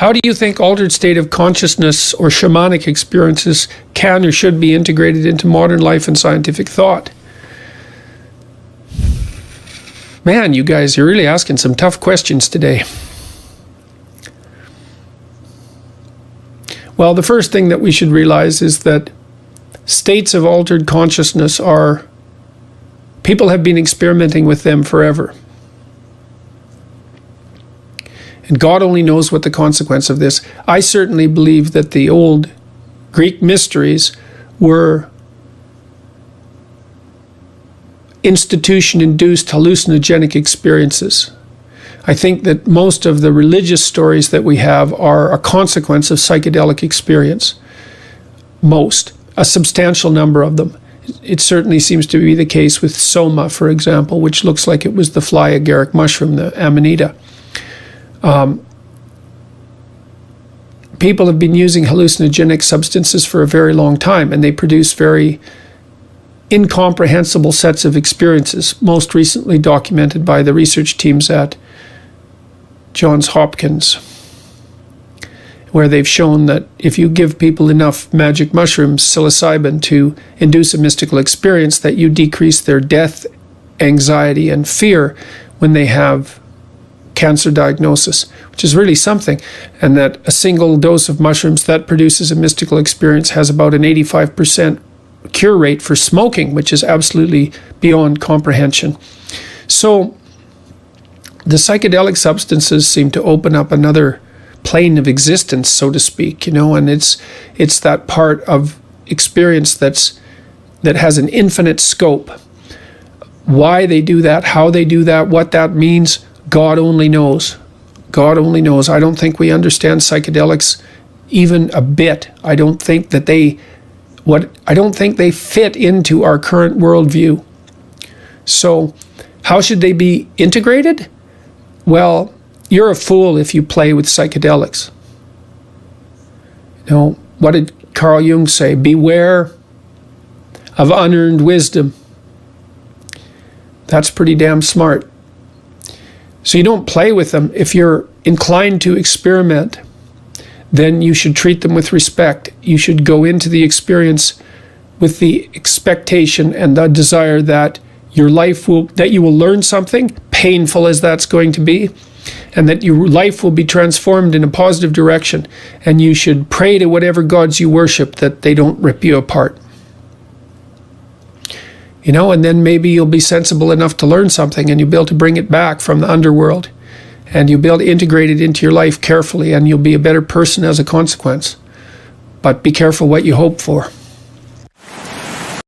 How do you think altered state of consciousness or shamanic experiences can or should be integrated into modern life and scientific thought? Man, you guys, you're really asking some tough questions today. Well, the first thing that we should realize is that states of altered consciousness are, people have been experimenting with them forever. And God only knows what the consequence of this. I certainly believe that the old Greek mysteries were institution-induced hallucinogenic experiences. I think that most of the religious stories that we have are a consequence of psychedelic experience. Most. A substantial number of them. It certainly seems to be the case with soma, for example, which looks like it was the fly agaric mushroom, the amanita. People have been using hallucinogenic substances for a very long time, and they produce very incomprehensible sets of experiences, most recently documented by the research teams at Johns Hopkins, where they've shown that if you give people enough magic mushrooms, psilocybin, to induce a mystical experience, that you decrease their death, anxiety, and fear when they have cancer diagnosis, which is really something, and that a single dose of mushrooms that produces a mystical experience has about an 85% cure rate for smoking, which is absolutely beyond comprehension. So the psychedelic substances seem to open up another plane of existence, so to speak, and it's that part of experience that has an infinite scope. Why they do that, how they do that, what that means, God only knows. God only knows. I don't think we understand psychedelics even a bit. I don't think they fit into our current worldview. So how should they be integrated? Well, you're a fool if you play with psychedelics. What did Carl Jung say? Beware of unearned wisdom. That's pretty damn smart. So you don't play with them. If you're inclined to experiment, then you should treat them with respect. You should go into the experience with the expectation and the desire that you will learn something, painful as that's going to be, and that your life will be transformed in a positive direction. And you should pray to whatever gods you worship that they don't rip you apart. And then maybe you'll be sensible enough to learn something, and you'll be able to bring it back from the underworld, and you'll be able to integrate it into your life carefully, and you'll be a better person as a consequence. But be careful what you hope for.